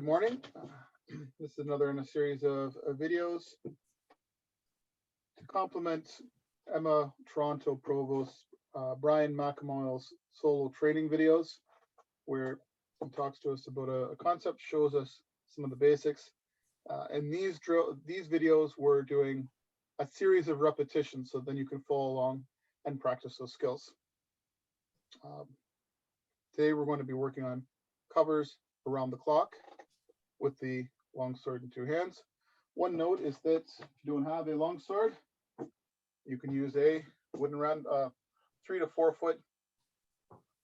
Good morning. This is another in a series of videos to complement Emma Toronto Provost Brian McAmoyle's solo training videos, where he talks to us about a concept, shows us some of the basics. And these videos, we're doing a series of repetitions, so then you can follow along and practice those skills. Today we're going to be working on covers around the clock with the long sword in two hands. One note is that if you don't have a long sword, you can use a wooden 3 to 4 foot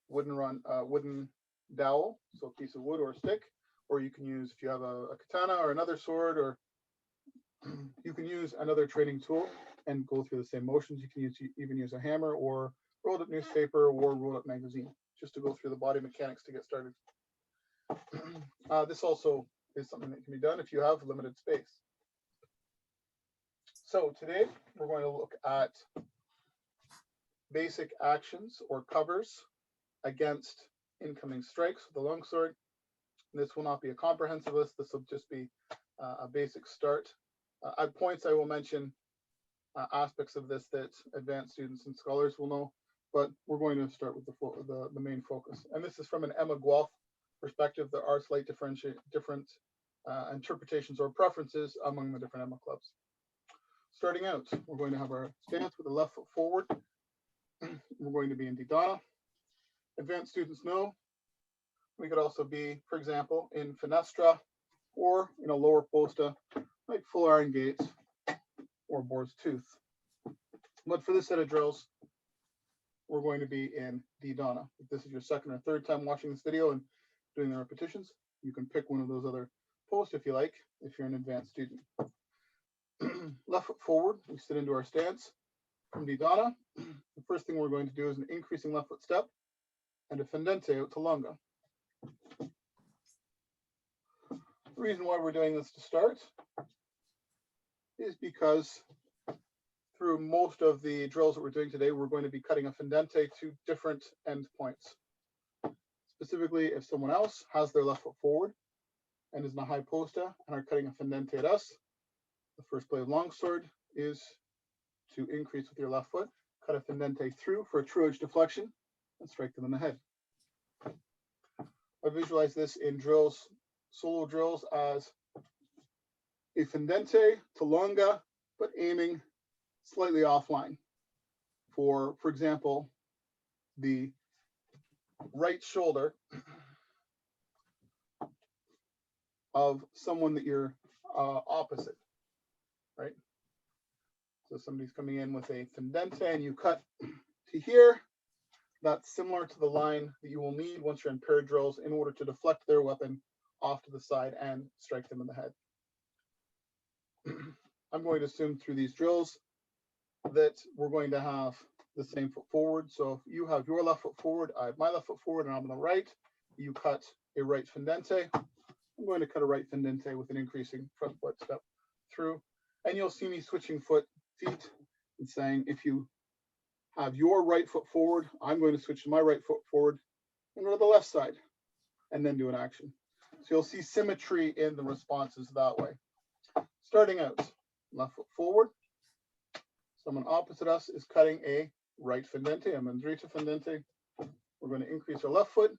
wooden dowel, so a piece of wood or a stick, or you can use, if you have a katana or another sword, or you can use another training tool and go through the same motions. You can even use a hammer or rolled up newspaper or rolled up magazine, just to go through the body mechanics to get started. This also is something that can be done if you have limited space. So today we're going to look at basic actions or covers against incoming strikes with the longsword. This will not be a comprehensive list. This will just be a basic start. At points I will mention aspects of this that advanced students and scholars will know, but we're going to start with the main focus. And this is from an Emma Guelph perspective. There are slight different interpretations or preferences among the different Emma clubs. Starting out, we're going to have our stance with the left foot forward. We're going to be in Didana. Advanced students know we could also be, for example, in Fenestra or in a lower posta, like full iron gates or boar's tooth. But for this set of drills, we're going to be in Didana. If this is your second or third time watching this video and doing the repetitions, you can pick one of those other posts if you like, if you're an advanced student. Left foot forward, we sit into our stance. From Didana, the first thing we're going to do is an increasing left foot step and a fendente out to longa. The reason why we're doing this to start is because through most of the drills that we're doing today, we're going to be cutting a fendente to different end points. Specifically, if someone else has their left foot forward and is in a high posta and are cutting a fendente at us, the first play of longsword is to increase with your left foot, cut a fendente through for a true edge deflection, and strike them in the head. I visualize this in drills, solo drills, as a fendente to longa, but aiming slightly offline. For example, the right shoulder of someone that you're opposite, right? So somebody's coming in with a fendente and you cut to here. That's similar to the line that you will need once you're in paired drills in order to deflect their weapon off to the side and strike them in the head. I'm going to assume through these drills that we're going to have the same foot forward. So if you have your left foot forward, I have my left foot forward, and I'm on the right, you cut a right fendente. I'm going to cut a right fendente with an increasing front foot step through. And you'll see me switching feet and saying, if you have your right foot forward, I'm going to switch to my right foot forward and go to the left side and then do an action. So you'll see symmetry in the responses that way. Starting out, left foot forward. Someone opposite us is cutting a right fendente, a mandrita fendente. We're going to increase our left foot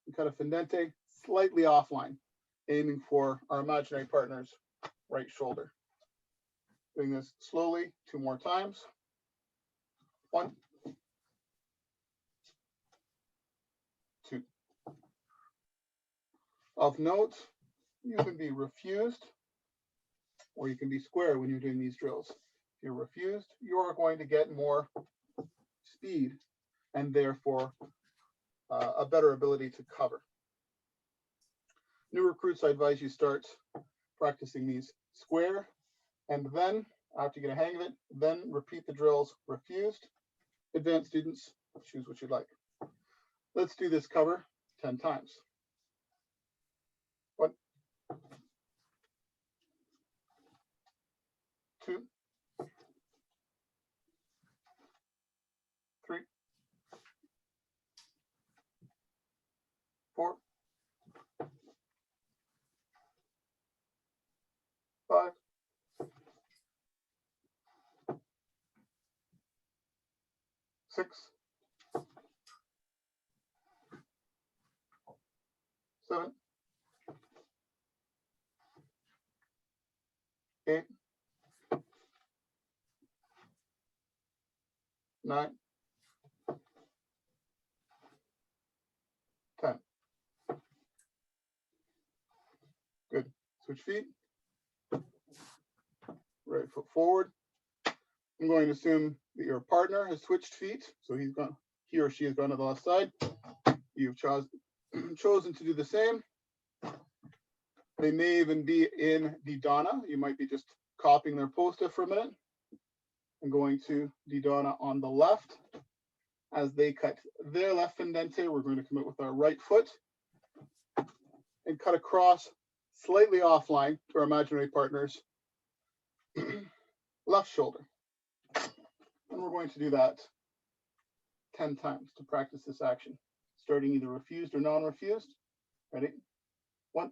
and cut a fendente slightly offline, aiming for our imaginary partner's right shoulder. Doing this slowly 2 more times. 1, 2. Of note, you can be refused or you can be square when you're doing these drills. If you're refused, you are going to get more speed and therefore a better ability to cover. New recruits, I advise you start practicing these square, and then after you get a hang of it, then repeat the drills refused. Advanced students, choose what you'd like. Let's do this cover 10 times. 1, 2, 3, 4, 6, 7, 8, 9, 10. Good. Switch feet. Right foot forward. I'm going to assume that your partner has switched feet, so he or she has gone to the left side. You've chosen to do the same. They may even be in Didana. You might be just copying their posta for a minute. I'm going to Didana on the left. As they cut their left fendente, we're going to commit with our right foot and cut across slightly offline to our imaginary partner's left shoulder. And we're going to do that 10 times to practice this action, starting either refused or non-refused. Ready? 1,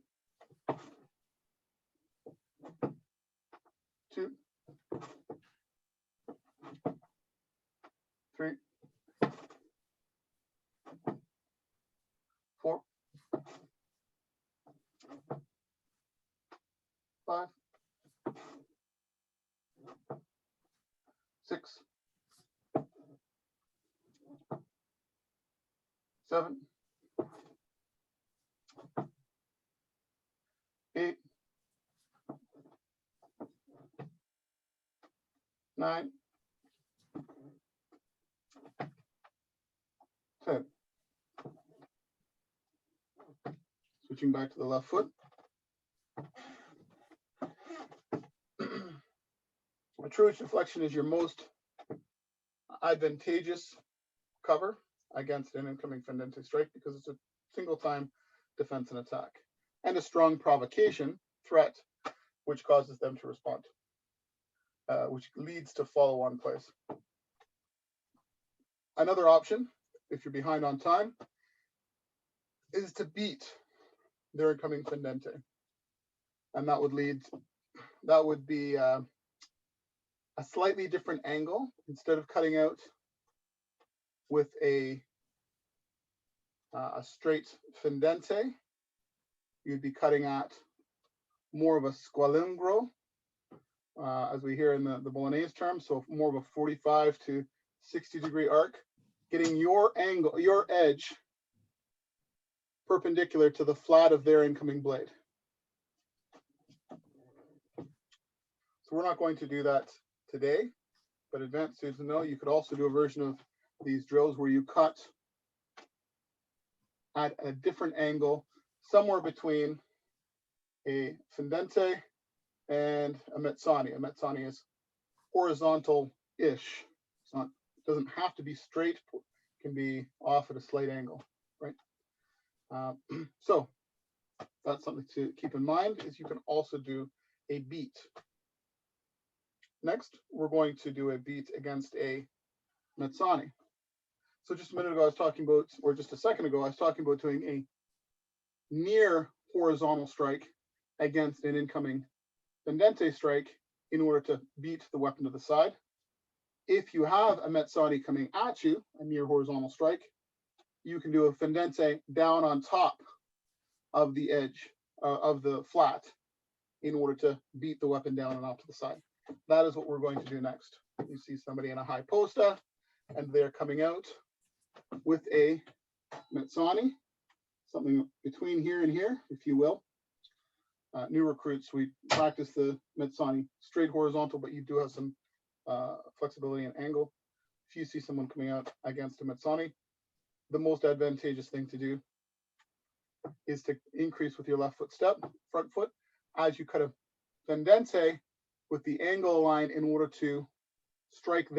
2, 3, 4, 5, 6, 7, 8, 9, 10. Switching back to the left foot. A truage deflection is your most advantageous cover against an incoming fendente strike because it's a single time defense and attack, and a strong provocation threat, which causes them to respond, which leads to follow-on plays. Another option, if you're behind on time, is to beat their incoming fendente, and that would be a slightly different angle. Instead of cutting out with a straight fendente, you'd be cutting at more of a squalingro, as we hear in the Bolognese term, so more of a 45 to 60 degree arc, getting your angle, your edge perpendicular to the flat of their incoming blade. So we're not going to do that today, but advanced students know you could also do a version of these drills where you cut at a different angle, somewhere between a fendente and a mezzani. A mezzani is horizontal-ish. It doesn't have to be straight, it can be off at a slight angle, right? So that's something to keep in mind, is you can also do a beat. Next, we're going to do a beat against a mezzani. So just a minute ago, I was talking about, or just a second ago, I was talking about doing a near horizontal strike against an incoming fendente strike in order to beat the weapon to the side. If you have a mezzani coming at you, a near horizontal strike, you can do a fendente down on top of the edge of the flat in order to beat the weapon down and off to the side. That is what we're going to do next. You see somebody in a high posta, and they're coming out with a mezzani, something between here and here, if you will. New recruits, we practice the mezzani straight horizontal, but you do have some flexibility and angle. If you see someone coming out against a mezzani, the most advantageous thing to do is to increase with your left foot step, front foot, as you cut a fendente with the angle line in order to strike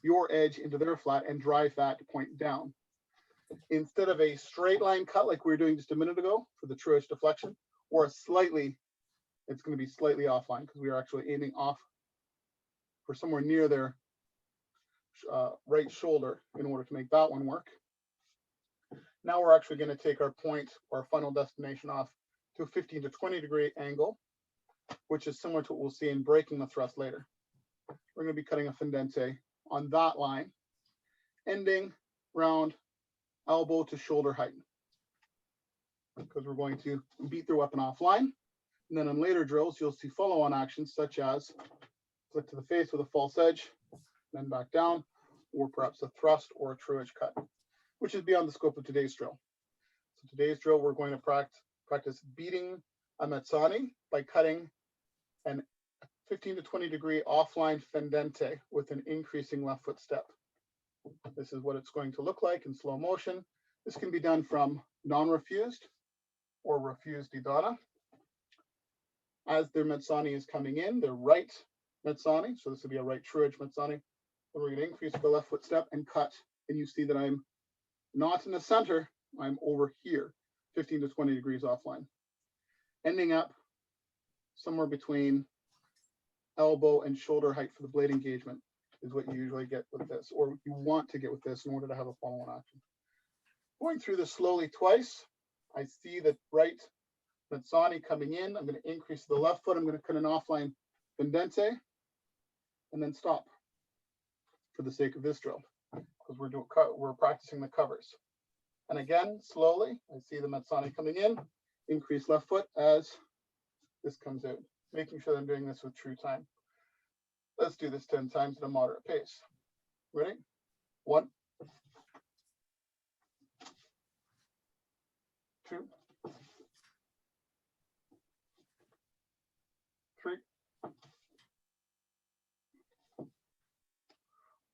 your edge into their flat and drive that point down. Instead of a straight line cut like we were doing just a minute ago for the truage deflection, or it's going to be slightly offline because we are actually aiming off for somewhere near their right shoulder in order to make that one work. Now we're actually going to take our point, our final destination, off to a 15 to 20 degree angle, which is similar to what we'll see in breaking the thrust later. We're going to be cutting a fendente on that line, ending round elbow to shoulder height, because we're going to beat their weapon offline. And then in later drills, you'll see follow-on actions such as flick to the face with a false edge, then back down, or perhaps a thrust or a true edge cut, which is beyond the scope of today's drill. So today's drill, we're going to practice beating a Mezzani by cutting an 15 to 20 degree offline fendente with an increasing left foot step. This is what it's going to look like in slow motion. This can be done from non-refused or refused Didana. As their Mezzani is coming in, their right Mezzani, so this would be a right true edge Mezzani, and we're going to increase the left foot step and cut. And you see that I'm not in the center, I'm over here, 15 to 20 degrees offline. Ending up somewhere between elbow and shoulder height for the blade engagement is what you usually get with this, or you want to get with this in order to have a follow-on action. Going through this slowly twice, I see the right Mezzani coming in. I'm going to increase the left foot. I'm going to cut an offline fendente and then stop for the sake of this drill, because we're practicing the covers. And again, slowly, I see the Mezzani coming in, increase left foot as this comes out, making sure that I'm doing this with true time. Let's do this 10 times at a moderate pace. Ready? 1, 2, 3,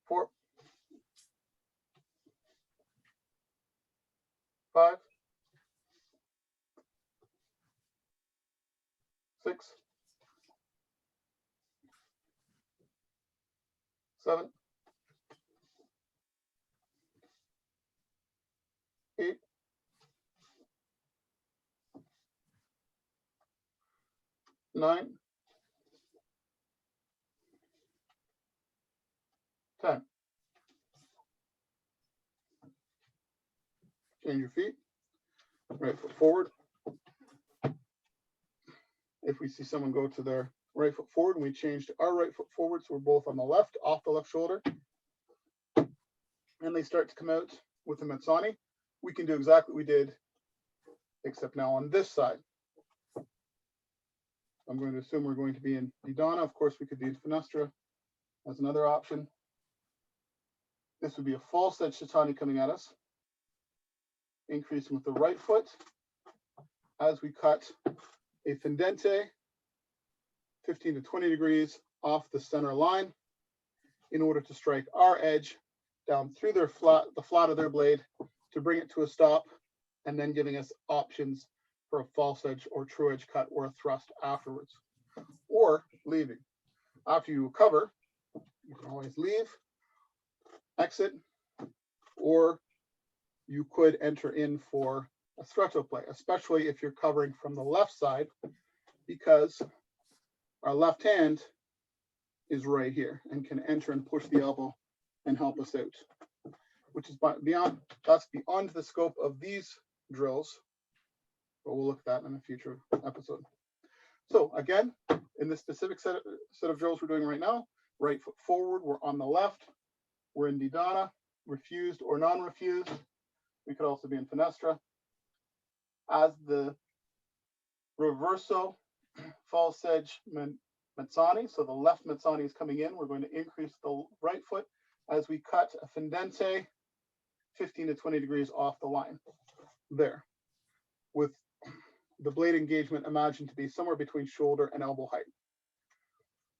4, 5, 6, 7, 8, 9, 10. Change your feet. Right foot forward. If we see someone go to their right foot forward and we change to our right foot forward, so we're both on the left, off the left shoulder, and they start to come out with the Mezzani, we can do exactly what we did, except now on this side. I'm going to assume we're going to be in Didana. Of course, we could do Finestra as another option. This would be a false edge Shitani coming at us, increasing with the right foot as we cut a fendente 15 to 20 degrees off the center line in order to strike our edge down through their the flat of their blade to bring it to a stop, and then giving us options for a false edge or true edge cut or a thrust afterwards, or leaving. After you recover, you can always leave, exit, or you could enter in for a stretto play, especially if you're covering from the left side, because our left hand is right here and can enter and push the elbow and help us out, which is beyond the scope of these drills, but we'll look at that in a future episode. So again, in this specific set of drills we're doing right now, right foot forward, we're on the left, we're in Didana, refused or non-refused. We could also be in Finestra. As the reverso false edge Mezzani, so the left Mezzani is coming in, we're going to increase the right foot as we cut a fendente 15 to 20 degrees off the line there, with the blade engagement imagined to be somewhere between shoulder and elbow height.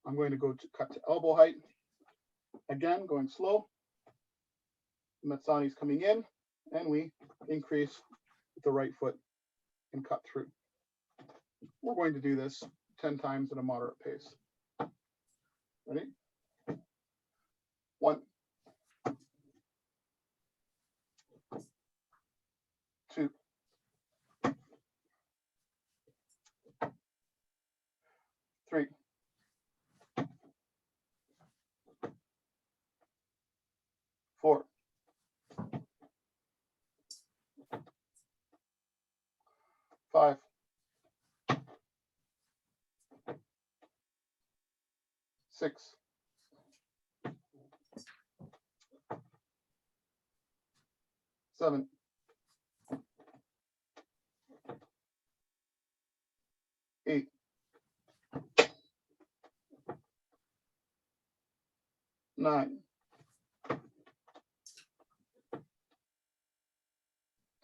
I'm going to go to cut to elbow height. Again, going slow. Mezzani is coming in, and we increase with the right foot and cut through. We're going to do this 10 times at a moderate pace. Ready? 1, 2, 3, 4, 5, 6, 7, 8, 9,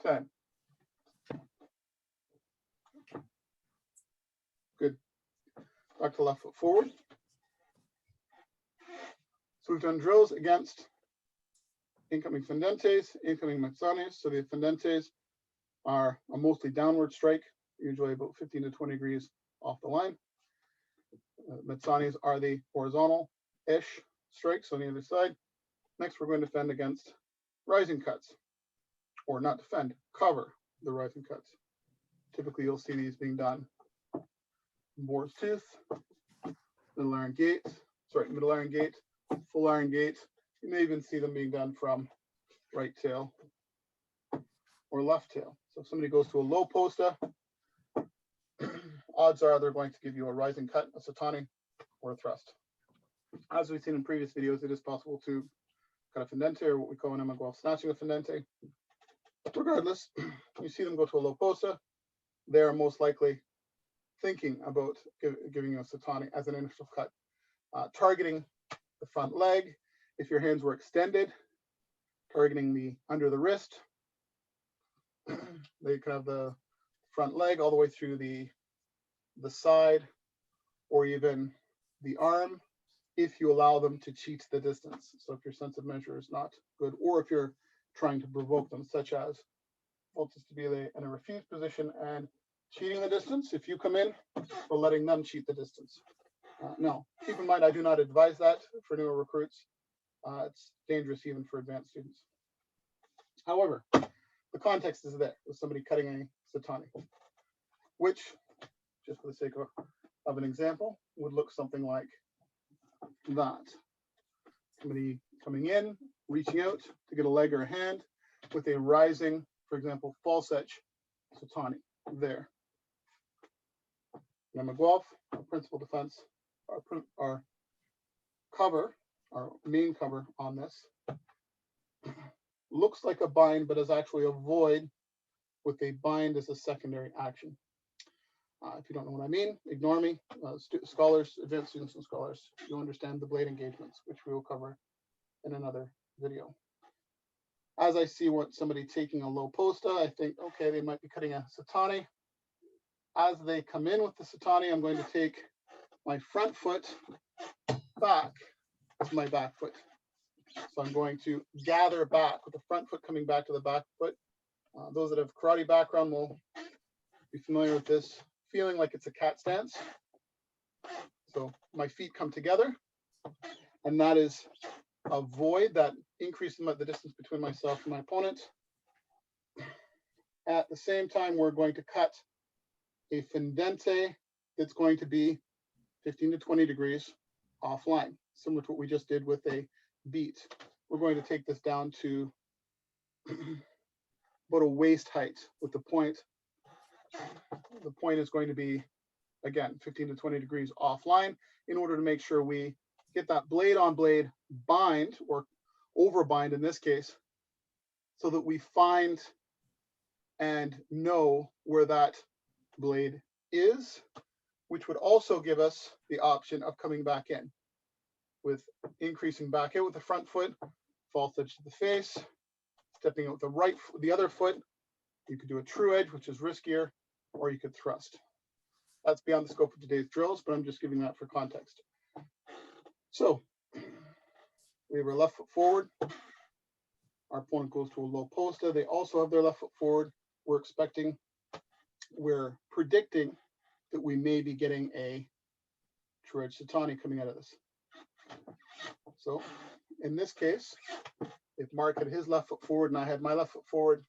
10. Good. Back to left foot forward. So we've done drills against incoming fendentes, incoming mezzanis. So the fendentes are a mostly downward strike, usually about 15 to 20 degrees off the line. Mezzanis are the horizontal-ish strikes on the other side. Next, we're going to defend against rising cuts, or not defend, cover the rising cuts. Typically, you'll see these being done boar's tooth, middle iron gate, middle iron gate, full iron gate. You may even see them being done from right tail or left tail. So if somebody goes to a low posta, odds are they're going to give you a rising cut, a satani, or a thrust. As we've seen in previous videos, it is possible to cut a fendente, or what we call an Emegual snatching a fendente. Regardless, you see them go to a low posta, they're most likely thinking about giving you a satani as an initial cut, targeting the front leg. If your hands were extended, targeting the under the wrist. They could have the front leg all the way through the side, or even the arm, if you allow them to cheat the distance. So if your sense of measure is not good, or if you're trying to provoke them, such as volta stabile in a refused position and cheating the distance, if you come in, or letting them cheat the distance. No, keep in mind, I do not advise that for newer recruits. It's dangerous even for advanced students. However, the context is there with somebody cutting a satani, which, just for the sake of an example, would look something like that. Somebody coming in, reaching out to get a leg or a hand with a rising, for example, false edge satani there. Emegual, our principal defense, our cover, our main cover on this, looks like a bind, but is actually a void with a bind as a secondary action. If you don't know what I mean, ignore me. Scholars, advanced students and scholars, you'll understand the blade engagements, which we will cover in another video. As I see what somebody taking a low posta, I think, okay, they might be cutting a satani. As they come in with the satani, I'm going to take my front foot back to my back foot. So I'm going to gather back with the front foot coming back to the back foot. Those that have karate background will be familiar with this feeling like it's a cat stance. So my feet come together, and that is a void that increases the distance between myself and my opponent. At the same time, we're going to cut a fendente that's going to be 15 to 20 degrees offline, similar to what we just did with a beat. We're going to take this down to about a waist height with the point. The point is going to be, again, 15 to 20 degrees offline in order to make sure we get that blade on blade bind, or overbind in this case, so that we find and know where that blade is, which would also give us the option of coming back in with increasing back out with the front foot, false edge to the face, stepping out with the other foot. You could do a true edge, which is riskier, or you could thrust. That's beyond the scope of today's drills, but I'm just giving that for context. So we have our left foot forward. Our opponent goes to a low posta. They also have their left foot forward. We're predicting that we may be getting a true edge satani coming out of this. So in this case, if Mark had his left foot forward and I had my left foot forward,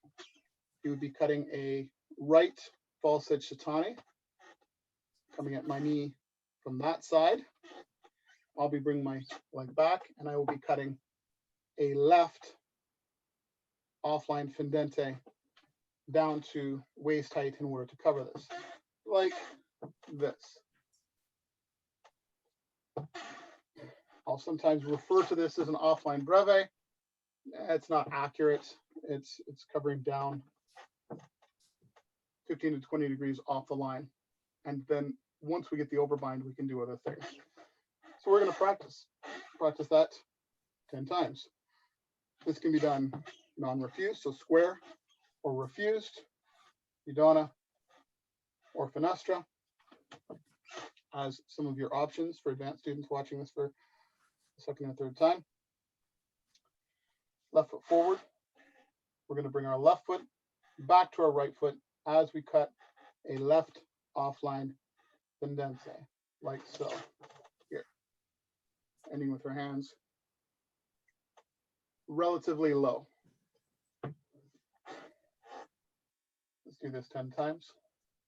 he would be cutting a right false edge satani coming at my knee from that side. I'll be bringing my leg back, and I will be cutting a left offline fendente down to waist height in order to cover this, like this. I'll sometimes refer to this as an offline breve. It's not accurate. It's covering down 15 to 20 degrees off the line. And then once we get the overbind, we can do other things. So we're going to practice that 10 times. This can be done non-refused, so square or refused, Didona or Fenestra as some of your options for advanced students watching this for the second or third time. Left foot forward. We're going to bring our left foot back to our right foot as we cut a left offline pendenze, like so. Here, ending with our hands relatively low. Let's do this 10 times.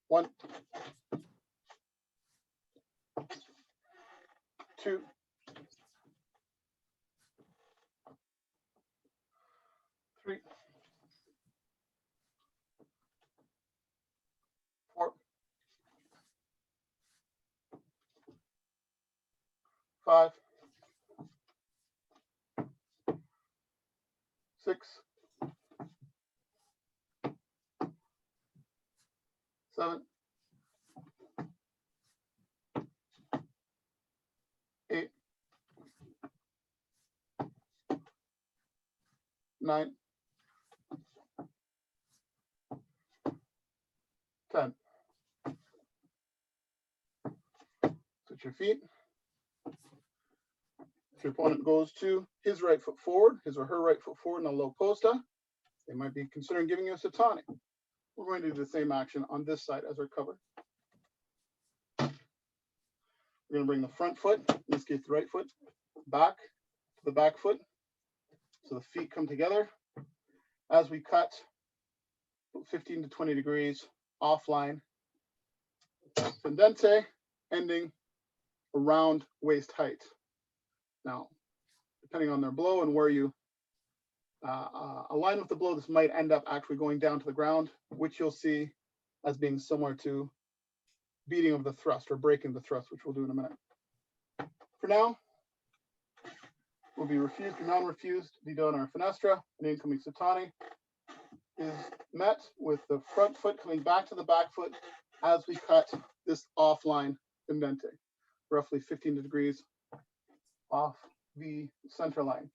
1, 2, 3, 4, 5, 6, 7, 8, 9, 10. Switch your feet. If your opponent goes to his right foot forward, his or her right foot forward in a low posta, they might be considering giving you a satani. We're going to do the same action on this side as our cover. We're going to bring the front foot, in this case the right foot, back to the back foot. So the feet come together as we cut 15 to 20 degrees offline pendenze, ending around waist height. Now, depending on their blow and where you align with the blow, this might end up actually going down to the ground, which you'll see as being similar to beating of the thrust or breaking the thrust, which we'll do in a minute. For now, will be refused or non-refused, Didona or Fenestra. An incoming satani is met with the front foot coming back to the back foot as we cut this offline pendenze, roughly 15 degrees off the center line.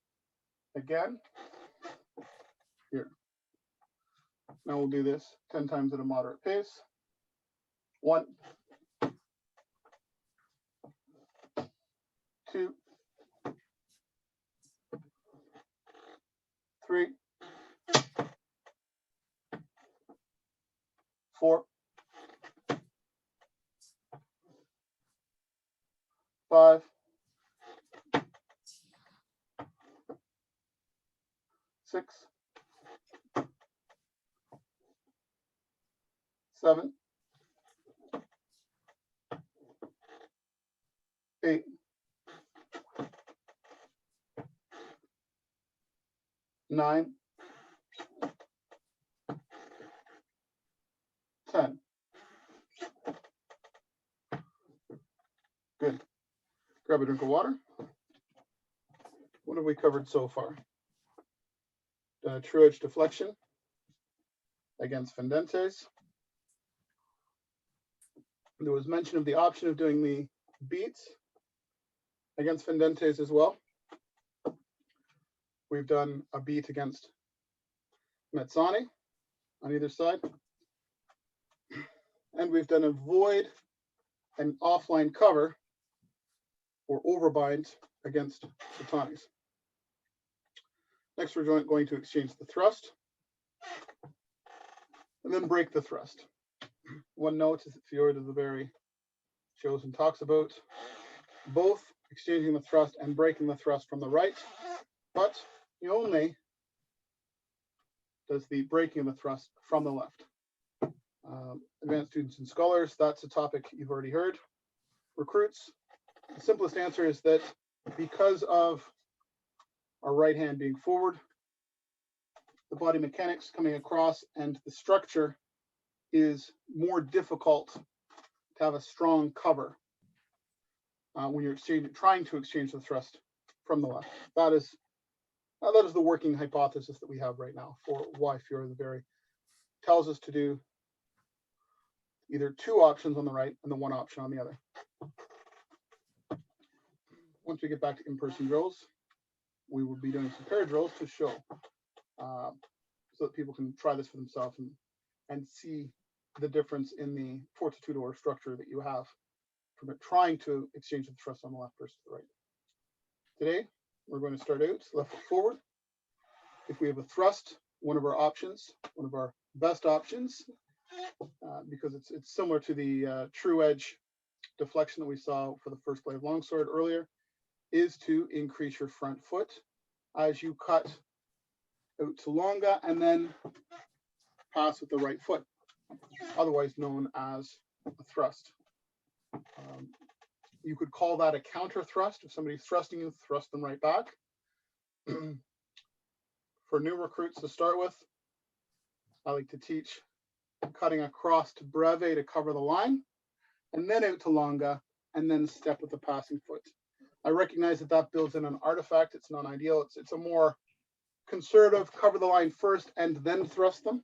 Again, here. Now we'll do this 10 times at a moderate pace. 1, 2, 3, 4, 5, 6, 7, 8, 9, 10. Good. Grab a drink of water. What have we covered so far? Done a true edge deflection against fendenzes. There was mention of the option of doing the beats against fendenzes as well. We've done a beat against mezzani on either side. And we've done a void and offline cover or overbind against satanis. Next, we're going to exchange the thrust and then break the thrust. One note is that Fjord is a very shows and talks about both exchanging the thrust and breaking the thrust from the right, but he only does the breaking of the thrust from the left. Advanced students and scholars, that's a topic you've already heard. Recruits, the simplest answer is that because of our right hand being forward, the body mechanics coming across and the structure is more difficult to have a strong cover when you're trying to exchange the thrust from the left. That is That is the working hypothesis that we have right now for why Fiora the Very tells us to do either two options on the right and the one option on the other. Once we get back to in-person drills, we will be doing some pair drills to show so that people can try this for themselves and see the difference in the fortitude or structure that you have from trying to exchange the thrust on the left versus the right. Today, we're going to start out left foot forward. If we have a thrust, one of our options, one of our best options, because it's similar to the true edge deflection that we saw for the first blade of longsword earlier, is to increase your front foot as you cut out to longa and then pass with the right foot, otherwise known as a thrust. You could call that a counter thrust. If somebody's thrusting you, thrust them right back. For new recruits to start with, I like to teach cutting across to breve to cover the line, and then out to longa, and then step with the passing foot. I recognize that that builds in an artifact. It's not ideal. It's a more conservative, cover the line first and then thrust them.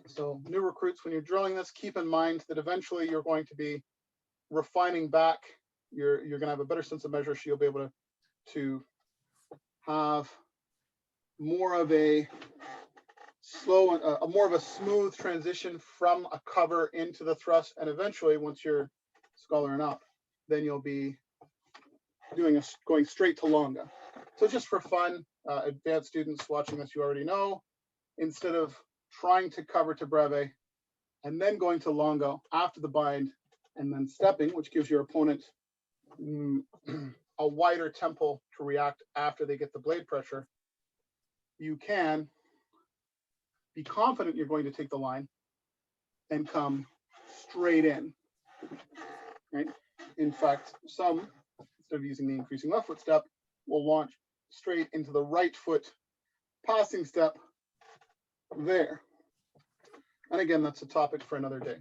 So new recruits, when you're drilling this, keep in mind that eventually you're going to be refining back. You're going to have a better sense of measure, so you'll be able to have more of a slow, more of a smooth transition from a cover into the thrust. And eventually, once you're scholaring up, then you'll be going straight to longa. So just for fun, advanced students watching this, you already know, instead of trying to cover to breve and then going to longa after the bind and then stepping, which gives your opponent a wider tempo to react after they get the blade pressure, you can be confident you're going to take the line and come straight in, right? In fact, some, instead of using the increasing left foot step, will launch straight into the right foot passing step there. And again, that's a topic for another day.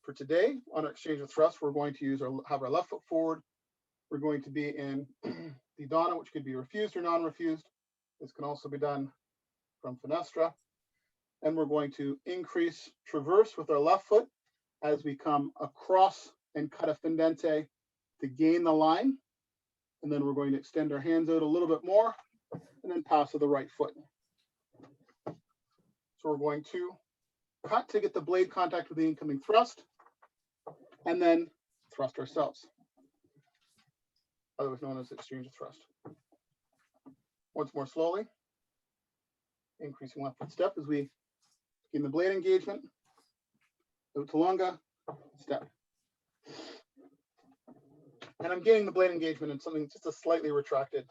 For today, on our exchange of thrust, we're going to have our left foot forward. We're going to be in the Donna, which could be refused or non-refused. This can also be done from Fenestra. And we're going to increase traverse with our left foot as we come across and cut a fendente to gain the line. And then we're going to extend our hands out a little bit more and then pass with the right foot. So we're going to cut to get the blade contact with the incoming thrust and then thrust ourselves, otherwise known as exchange of thrust. Once more slowly, increasing left foot step as we gain the blade engagement, out to longa, step. And I'm gaining the blade engagement in something just a slightly retracted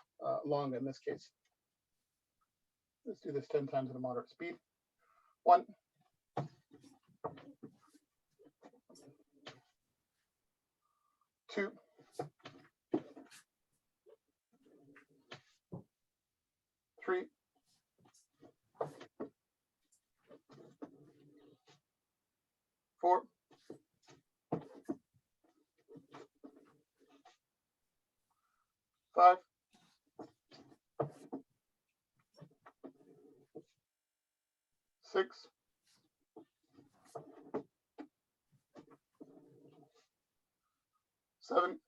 longa in this case. Let's do this 10 times at a moderate speed. 1, 2, 3, 4, 5, 6, 7,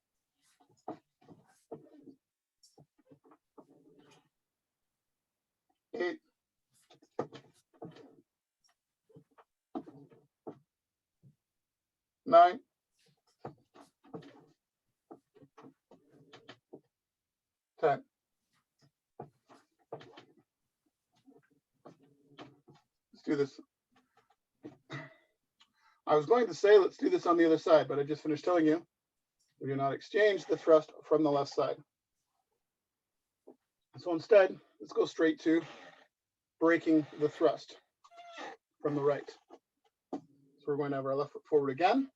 8, 9, 10. Let's do this. I was going to say, let's do this on the other side, but I just finished telling you, we do not exchange the thrust from the left side. So instead, let's go straight to breaking the thrust from the right. So we're going to have our left foot forward again.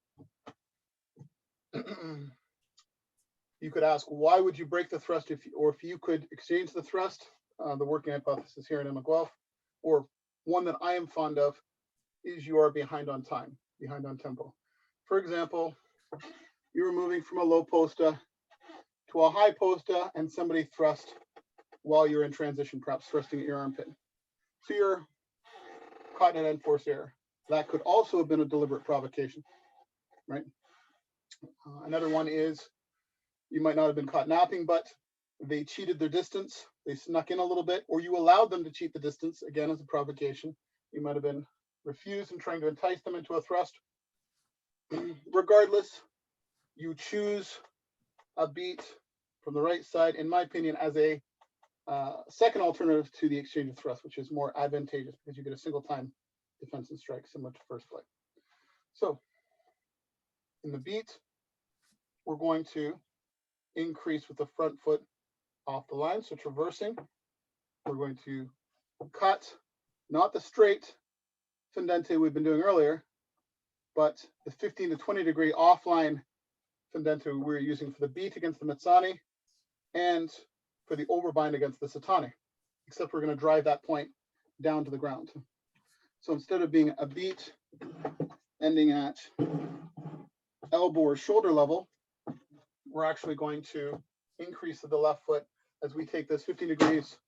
You could ask, why would you break the thrust if you could exchange the thrust? The working hypothesis here in Emma Guelph, or one that I am fond of, is you are behind on time, behind on tempo. For example, you were moving from a low posta to a high posta and somebody thrust while you're in transition, perhaps thrusting at your armpit. So you're caught in an enforced error. That could also have been a deliberate provocation, right? Another one is you might not have been caught napping, but they cheated their distance. They snuck in a little bit, or you allowed them to cheat the distance, again, as a provocation. You might have been refused and trying to entice them into a thrust. Regardless, you choose a beat from the right side, in my opinion, as a second alternative to the exchange of thrust, which is more advantageous because you get a single time defense and strike similar to first flight. So in the beat, we're going to increase with the front foot off the line. So traversing, we're going to cut, not the straight fendente we've been doing earlier, but the 15 to 20 degree offline fendente we're using for the beat against the Metsani and for the overbind against the Satani, except we're going to drive that point down to the ground. So instead of being a beat ending at elbow or shoulder level, we're actually going to increase the left foot as we take this 15 degrees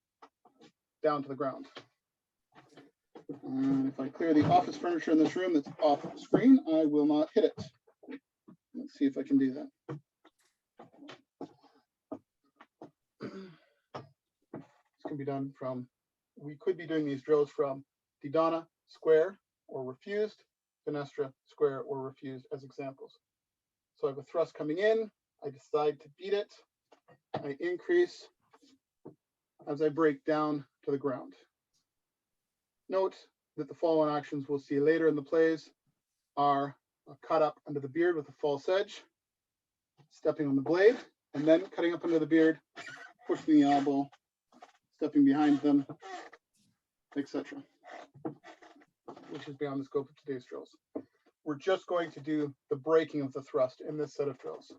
down to the ground. And if I clear the office furniture in this room that's off the screen, I will not hit it. Let's see if I can do that. This can be done from, we could be doing these drills from Didana, square or refused, Fenestra, square or refused as examples. So I have a thrust coming in, I decide to beat it, I increase as I break down to the ground. Note that the following actions we'll see later in the plays are a cut up under the beard with a false edge, stepping on the blade, and then cutting up under the beard, pushing the elbow, stepping behind them, etc., which is beyond the scope of today's drills. We're just going to do the breaking of the thrust in this set of drills,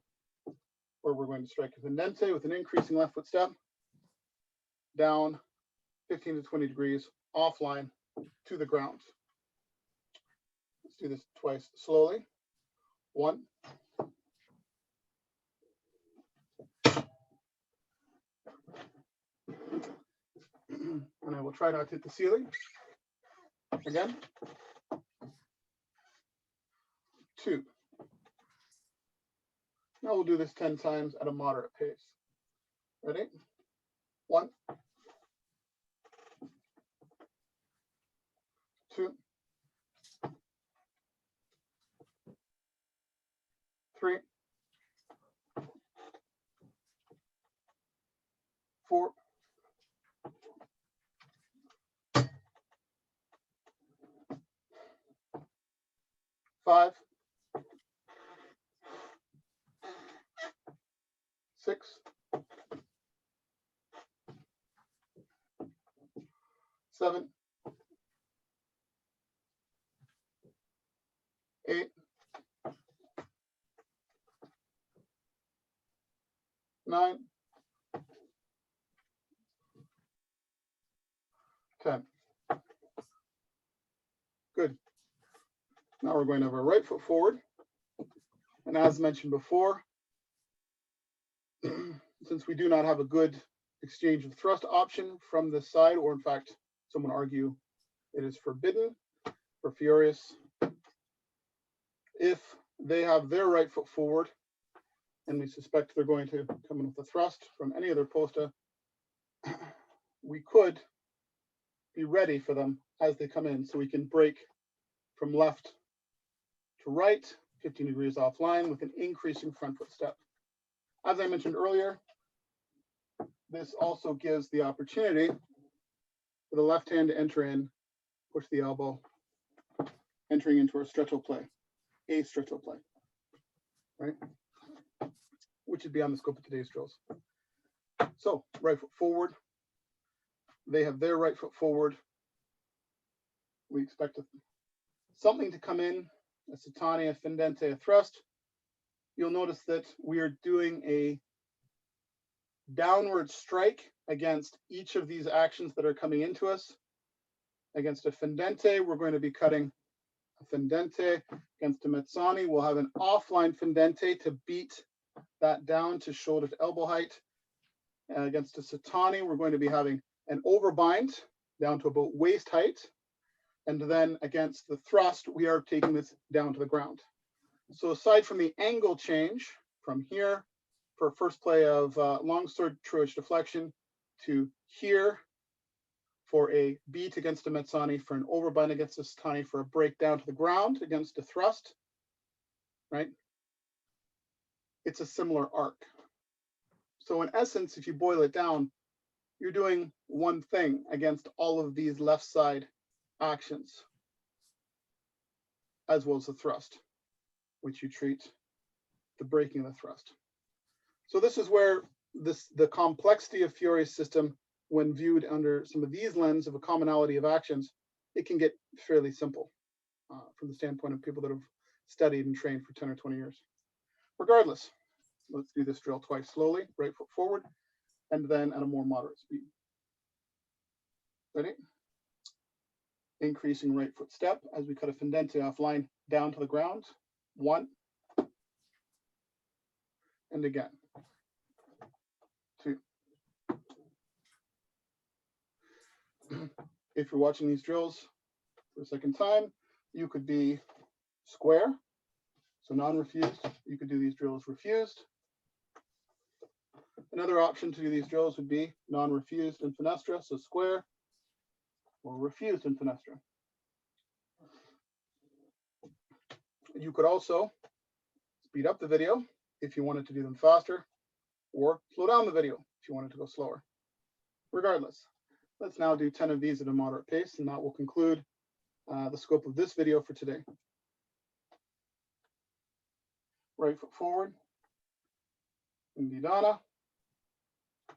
where we're going to strike a fendente with an increasing left foot step, down 15 to 20 degrees, offline to the ground. Let's do this twice slowly. 1. And I will try not to hit the ceiling. Again. 2. Now we'll do this 10 times at a moderate pace. Ready? 1. 2. 3. 4. 5. 6. 7. 8. 9. 10. Good. Now we're going to have our right foot forward. And as mentioned before, since we do not have a good exchange of thrust option from this side, or in fact, some would argue it is forbidden for Furious, if they have their right foot forward, and we suspect they're going to come in with a thrust from any other posta, we could be ready for them as they come in, so we can break from left to right, 15 degrees offline with an increasing front foot step. As I mentioned earlier, this also gives the opportunity for the left hand to enter in, push the elbow, entering into our stretcho play, a stretcho play, right? Which would be on the scope of today's drills. So right foot forward, they have their right foot forward. We expect something to come in, a Satani, a fendente, a thrust. You'll notice that we are doing a downward strike against each of these actions that are coming into us. Against a fendente, we're going to be cutting a fendente. Against a Metsani, we'll have an offline fendente to beat that down to shoulder to elbow height. Against a Satani, we're going to be having an overbind down to about waist height. And then against the thrust, we are taking this down to the ground. So aside from the angle change from here for first play of longsword true edge deflection to here for a beat against a Mezzani, for an overbind against a Satani, for a break down to the ground against a thrust, right? It's a similar arc. So in essence, if you boil it down, you're doing one thing against all of these left side actions, as well as the thrust, which you treat the breaking of the thrust. So this is where the complexity of Fiore's system, when viewed under some of these lenses of a commonality of actions, it can get fairly simple from the standpoint of people that have studied and trained for 10 or 20 years. Regardless, let's do this drill twice slowly, right foot forward, and then at a more moderate speed. Ready? Increasing right foot step as we cut a fendente offline down to the ground. 1. And again. 2. If you're watching these drills for a second time, you could be square, so non-refused. You could do these drills refused. Another option to do these drills would be non-refused in fenestra, so square, or refused in fenestra. You could also speed up the video if you wanted to do them faster, or slow down the video if you wanted to go slower. Regardless, let's now do 10 of these at a moderate pace, and that will conclude the scope of this video for today. Right foot forward, Indidana,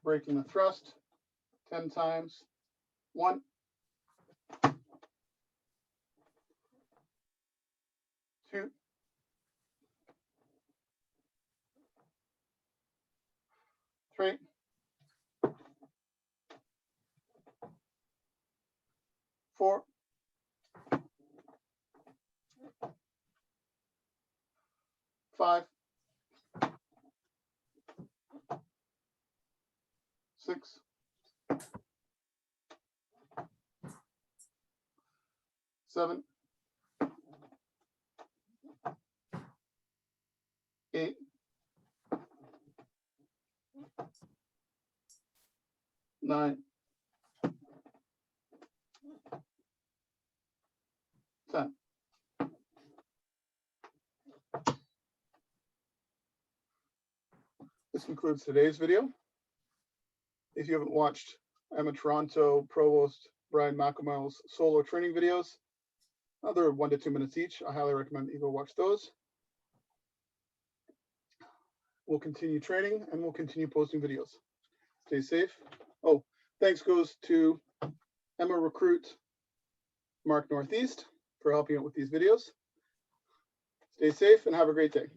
breaking the thrust 10 times. 1, 2, 3, 4, 5, 6, 7, 8, 9, 10. This concludes today's video. If you haven't watched Emma Toronto Provost Brian McElmile's solo training videos, they're 1 to 2 minutes each. I highly recommend that you go watch those. We'll continue training and we'll continue posting videos. Stay safe. Oh, thanks goes to Emma Recruit Mark Northeast for helping out with these videos. Stay safe and have a great day.